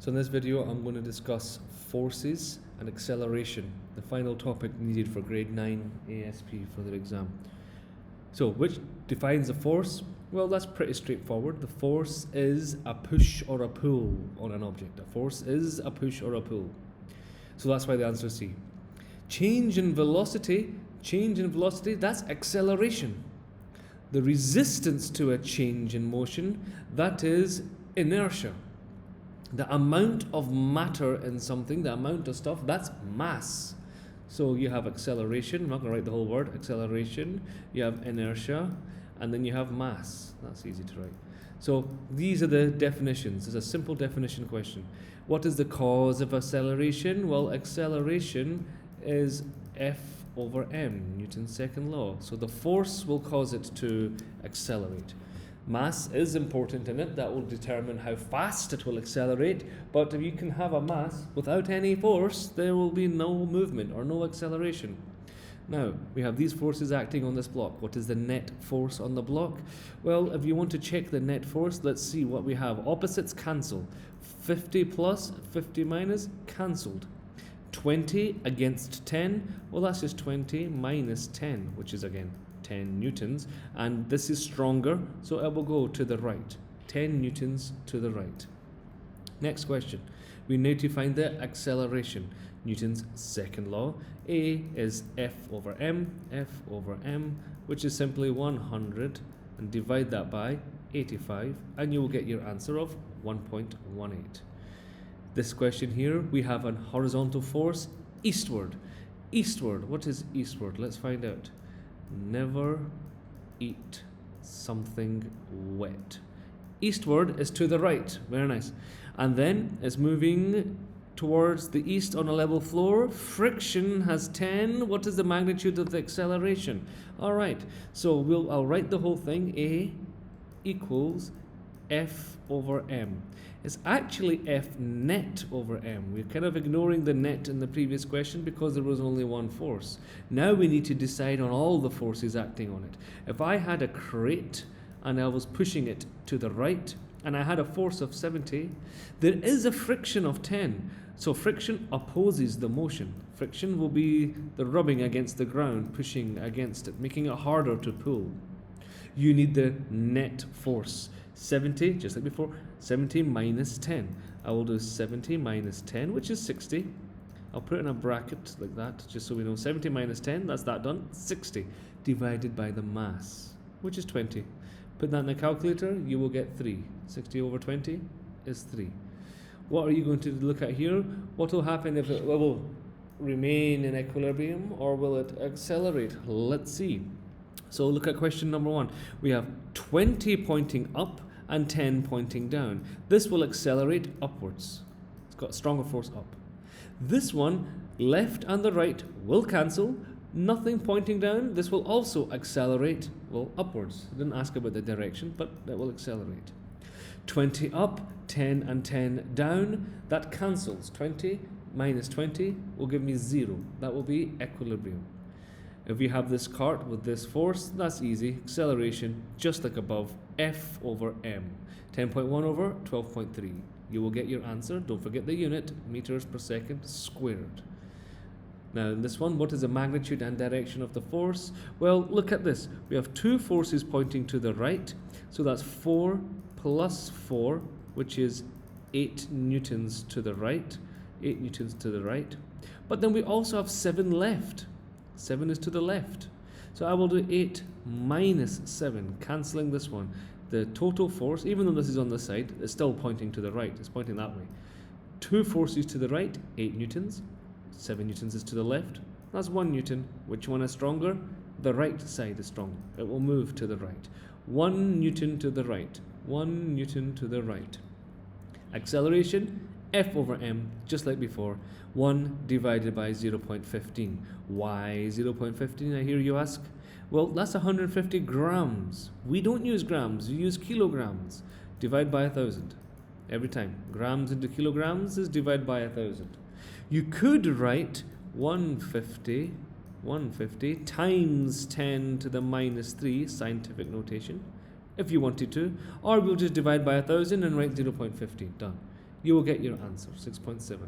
So in this video I'm going to discuss forces and acceleration, the final topic needed for grade 9 ASP for their exam. So which defines a force? Well, that's pretty straightforward. The force is a push or a pull on an object. A force is a push or a pull. So that's why the answer is C. Change in velocity, that's acceleration. The resistance to a change in motion, that is inertia. The amount of matter in something, the amount of stuff, that's mass. So you have acceleration, I'm not going to write the whole word, acceleration, you have inertia, and then you have mass. That's easy to write. So these are the definitions. It's a simple definition question. What is the cause of acceleration? Well, acceleration is F over m, Newton's second law. So the force will cause it to accelerate. Mass is important in it. That will determine how fast it will accelerate. But if you can have a mass without any force, there will be no movement or no acceleration. Now, we have these forces acting on this block. What is the net force on the block? Well, if you want to check the net force, let's see what we have. Opposites cancel. 50 plus, 50 minus, cancelled. 20 against 10, well, that's just 20 minus 10, which is again 10 newtons, and this is stronger, so it will go to the right. 10 newtons to the right. Next question. We need to find the acceleration. Newton's second law. A is F over m, which is simply 100, and divide that by 85, and you will get your answer of 1.18. This question here, we have a horizontal force eastward. Eastward, what is eastward? Let's find out. Never eat something wet. Eastward is to the right, very nice. And then it's moving towards the east on a level floor. Friction has 10. What is the magnitude of the acceleration? All right, so I'll write the whole thing. A equals F over m. It's actually F net over m. We're kind of ignoring the net in the previous question because there was only one force. Now we need to decide on all the forces acting on it. If I had a crate and I was pushing it to the right and I had a force of 70, there is a friction of 10. So friction opposes the motion. Friction will be the rubbing against the ground, pushing against it, making it harder to pull. You need the net force. 70, just like before, 70 minus 10. I will do 70 minus 10, which is 60. I'll put it in a bracket like that, just so we know. 70 minus 10, that's that done. 60 divided by the mass, which is 20. Put that in the calculator, you will get 3. 60 over 20 is 3. What are you going to look at here? What will happen if it will remain in equilibrium or will it accelerate? Let's see. So look at question number 1. We have 20 pointing up and 10 pointing down. This will accelerate upwards. It's got a stronger force up. This one, left and the right, will cancel. Nothing pointing down. This will also accelerate, well, upwards. I didn't ask about the direction, but it will accelerate. 20 up, 10 and 10 down. That cancels. 20 minus 20 will give me 0. That will be equilibrium. If we have this cart with this force, that's easy. Acceleration, just like above, F over m. 10.1 over 12.3. You will get your answer. Don't forget the unit, meters per second squared. Now in this one, what is the magnitude and direction of the force? Well, look at this. We have two forces pointing to the right. So that's 4 plus 4, which is 8 newtons to the right. 8 newtons to the right. But then we also have 7 left. 7 is to the left. So I will do 8 minus 7, cancelling this one. The total force, even though this is on this side, is still pointing to the right. It's pointing that way. 2 forces to the right, 8 newtons. 7 newtons is to the left. That's 1 newton. Which one is stronger? The right side is stronger. It will move to the right. 1 newton to the right. 1 newton to the right. Acceleration, F over m, just like before. 1 divided by 0.15. Why 0.15, I hear you ask? Well, that's 150 grams. We don't use grams, we use kilograms. Divide by 1,000. Every time. Grams into kilograms is divided by 1,000. You could write 150 times 10 to the minus 3, scientific notation, if you wanted to. Or we'll just divide by 1,000 and write 0.15. Done. you will get your answer, 6.7.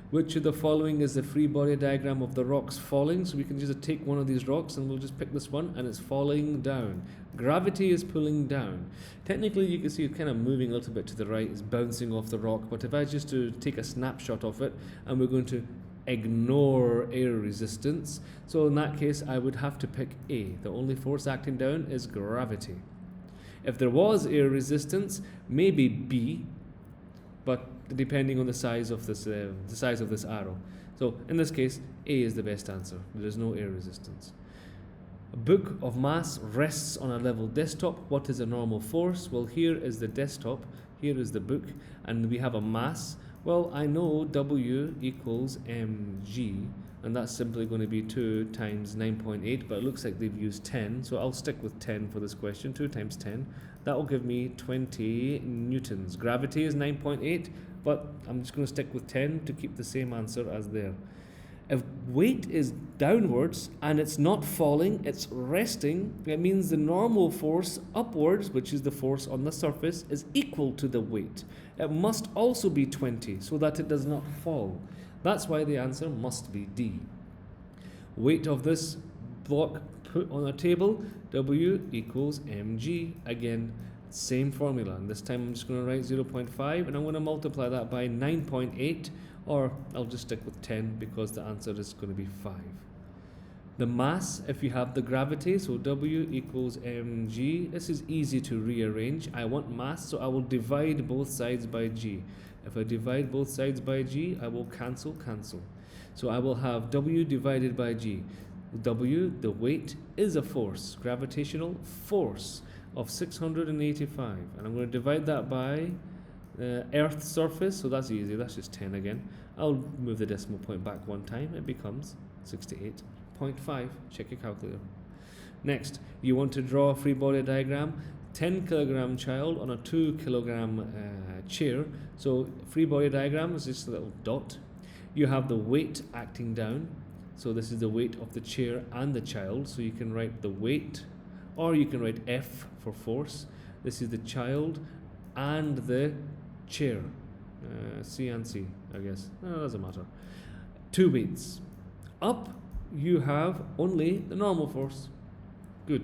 Which of the following is the free body diagram of the rocks falling? So we can just take one of these rocks and we'll just pick this one, and it's falling down. Gravity is pulling down. Technically you can see it's kind of moving a little bit to the right, it's bouncing off the rock, but if I just to take a snapshot of it, and we're going to ignore air resistance, so in that case I would have to pick A. The only force acting down is gravity. If there was air resistance, maybe B, but depending on the size of this arrow. So in this case, A is the best answer. There is no air resistance. A book of mass rests on a level desktop. What is a normal force? Well, here is the desktop, here is the book, and we have a mass. Well, I know W equals mg, and that's simply going to be 2 times 9.8, but it looks like they've used 10, so I'll stick with 10 for this question. 2 times 10, that will give me 20 newtons. Gravity is 9.8, but I'm just going to stick with 10 to keep the same answer as there. If weight is downwards and it's not falling, it's resting, it means the normal force upwards, which is the force on the surface, is equal to the weight. It must also be 20 so that it does not fall. That's why the answer must be D. Weight of this block put on a table, W equals mg. Again, same formula, and this time I'm just going to write 0.5 and I'm going to multiply that by 9.8, or I'll just stick with 10 because the answer is going to be 5. The mass, if you have the gravity, so W equals mg, this is easy to rearrange. I want mass, so I will divide both sides by g. If I divide both sides by g, I will cancel. So I will have W divided by g. W, the weight, is a force, gravitational force of 685, and I'm going to divide that by Earth's surface, so that's easy, that's just 10 again. I'll move the decimal point back one time, it becomes 68.5. Check your calculator. Next, you want to draw a free body diagram. 10 kilogram child on a 2 kilogram chair. So free body diagram is just a little dot. You have the weight acting down, so this is the weight of the chair and the child, so you can write the weight, or you can write F for force. This is the child and the chair. C and C, I guess. No, doesn't matter. Two weights. Up, you have only the normal force. Good.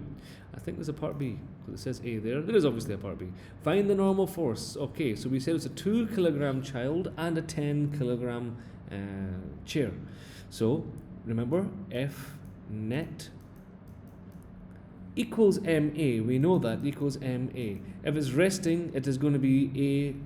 I think there's a part B, because it says A there. There is obviously a part B. Find the normal force. Okay, so we said it's a 2 kilogram child and a 10 kilogram chair. So remember, F net equals MA. We know that equals MA. If it's resting, it is going to be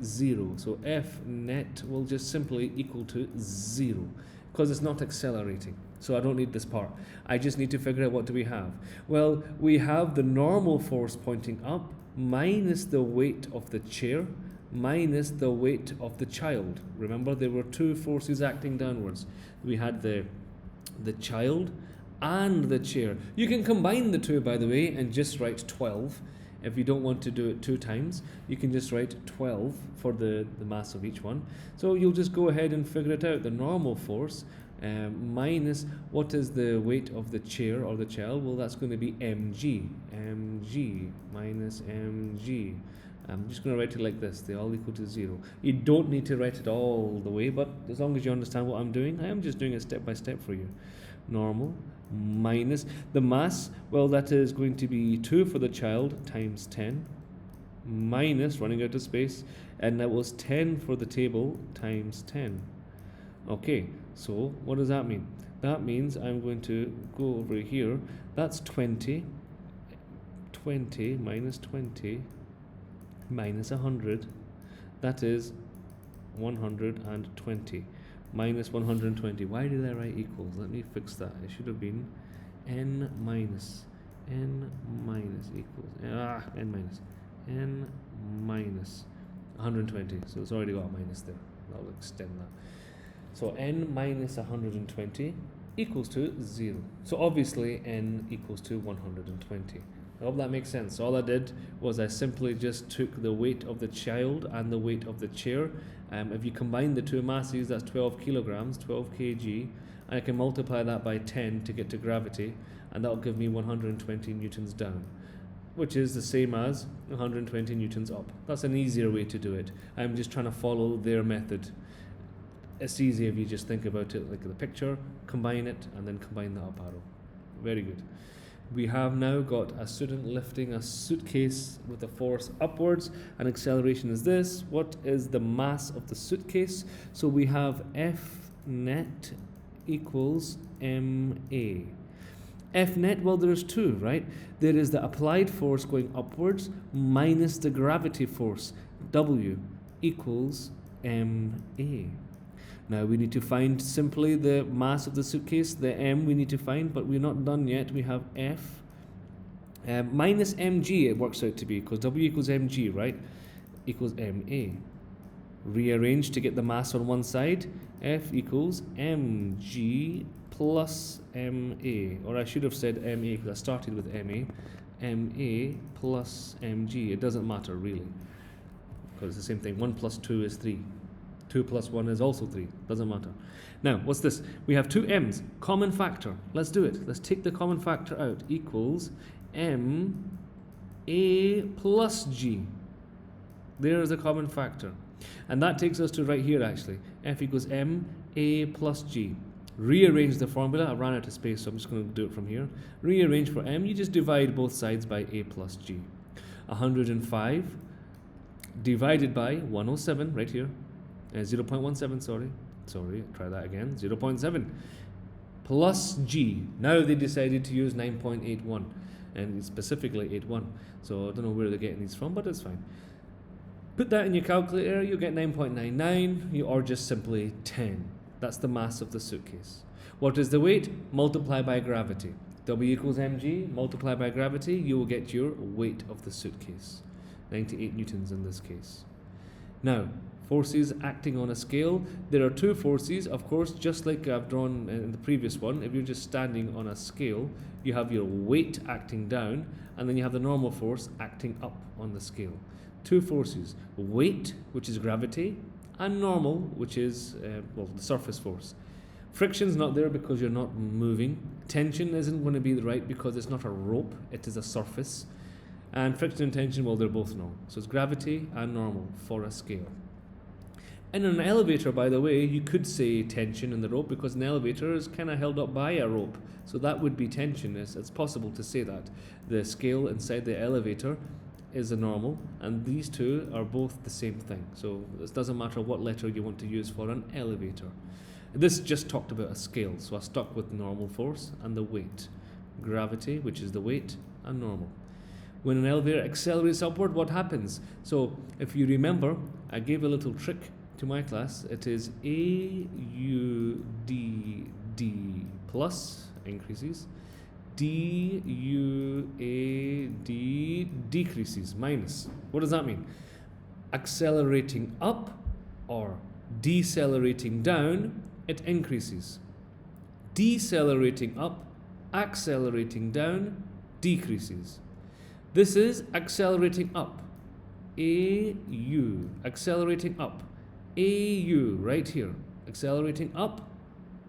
A0. So F net will just simply equal to 0 because it's not accelerating. So I don't need this part. I just need to figure out what do we have. Well, we have the normal force pointing up minus the weight of the chair minus the weight of the child. Remember, there were two forces acting downwards. We had the child and the chair. You can combine the two, by the way, and just write 12. If you don't want to do it 2 times, you can just write 12 for the mass of each one. So you'll just go ahead and figure it out. The normal force minus what is the weight of the chair or the child? Well, that's going to be mg. mg minus mg. I'm just going to write it like this. They all equal to 0. You don't need to write it all the way, but as long as you understand what I'm doing, I am just doing it step by step for you. Normal minus the mass, well, that is going to be 2 for the child times 10 minus, running out of space, and that was 10 for the table times 10. Okay, so what does that mean? That means I'm going to go over here. That's 20 minus 20 minus 100, that is 120 minus 120. Why did I write equals? Let me fix that. It should have been n minus equals n minus 120. So it's already got a minus there. I'll extend that. So n minus 120 equals to 0. So obviously n equals to 120. I hope that makes sense. All I did was I simply just took the weight of the child and the weight of the chair. If you combine the two masses, that's 12 kilograms, 12 kg, and I can multiply that by 10 to get to gravity, and that'll give me 120 newtons down. which is the same as 120 newtons up. That's an easier way to do it. I'm just trying to follow their method. It's easy if you just think about it like the picture, combine it, and then combine the up arrow. Very good. We have now got a student lifting a suitcase with a force upwards, and acceleration is this. What is the mass of the suitcase? So we have F net equals ma. F net, well, there's two, right? There is the applied force going upwards minus the gravity force, W, equals ma. Now we need to find simply the mass of the suitcase, the m we need to find, but we're not done yet. We have F minus mg, it works out to be, because W equals mg, right? Equals ma. Rearrange to get the mass on one side. F equals mg plus ma, or I should have said ma because I started with ma plus mg. It doesn't matter really, because it's the same thing. 1 plus 2 is 3. 2 plus 1 is also 3. Doesn't matter. Now, what's this? We have two m's. Common factor. Let's do it. Let's take the common factor out. Equals m a plus g. There's the common factor. And that takes us to right here actually. F equals m a plus g. Rearrange the formula. I ran out of space, so I'm just going to do it from here. Rearrange for m. You just divide both sides by a plus g. 105 divided by 107 right here. 0.17, sorry, try that again, 0.7 plus g. Now they decided to use 9.81 and specifically 81, so I don't know where they're getting these from, but it's fine. Put that in your calculator, you get 9.99, or just simply 10. That's the mass of the suitcase. What is the weight? Multiply by gravity. W equals mg, multiply by gravity, you will get your weight of the suitcase. 98 newtons in this case. Now, forces acting on a scale. There are two forces, of course, just like I've drawn in the previous one. If you're just standing on a scale, you have your weight acting down, and then you have the normal force acting up on the scale. Two forces, weight, which is gravity, and normal, which is, the surface force. Friction's not there because you're not moving. Tension isn't going to be right because it's not a rope, it is a surface. And friction and tension, well, they're both normal. So it's gravity and normal for a scale. In an elevator, by the way, you could say tension in the rope because an elevator is kind of held up by a rope. So that would be tension. It's possible to say that. The scale inside the elevator is a normal, and these two are both the same thing. So it doesn't matter what letter you want to use for an elevator. This just talked about a scale, so I stuck with normal force and the weight. Gravity, which is the weight, and normal. When an elevator accelerates upward, what happens? So if you remember, I gave a little trick to my class. It is AUDD plus, increases, DUAD decreases, minus. What does that mean? Accelerating up or decelerating down, it increases. Decelerating up, accelerating down, decreases. This is accelerating up. AU, accelerating up. AU, right here, accelerating up,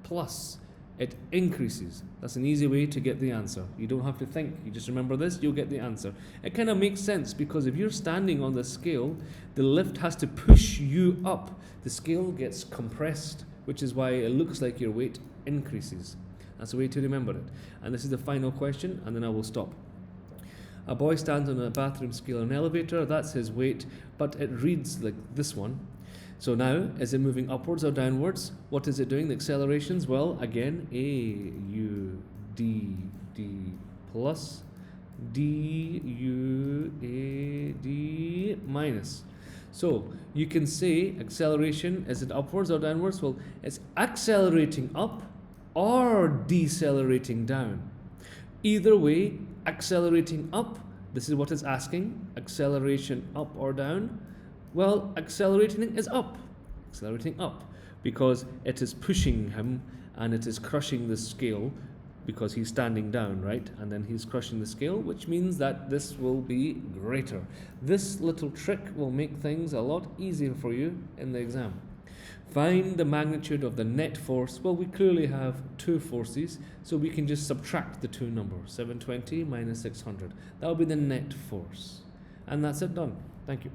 plus, it increases. That's an easy way to get the answer. You don't have to think, you just remember this, you'll get the answer. It kind of makes sense because if you're standing on the scale, the lift has to push you up. The scale gets compressed, which is why it looks like your weight increases. That's a way to remember it. And this is the final question, and then I will stop. A boy stands on a bathroom scale in an elevator, that's his weight, but it reads like this one. So now, is it moving upwards or downwards? What is it doing, the accelerations? Well, again, AUDD plus, DUAD minus. So, you can say acceleration, is it upwards or downwards? Well, it's accelerating up or decelerating down. Either way, accelerating up, this is what it's asking, acceleration up or down. Well, accelerating is up, because it is pushing him and it is crushing the scale because he's standing down, right? And then he's crushing the scale, which means that this will be greater. This little trick will make things a lot easier for you in the exam. Find the magnitude of the net force. Well, we clearly have two forces, so we can just subtract the two numbers, 720 minus 600. That will be the net force. And that's it, done. Thank you.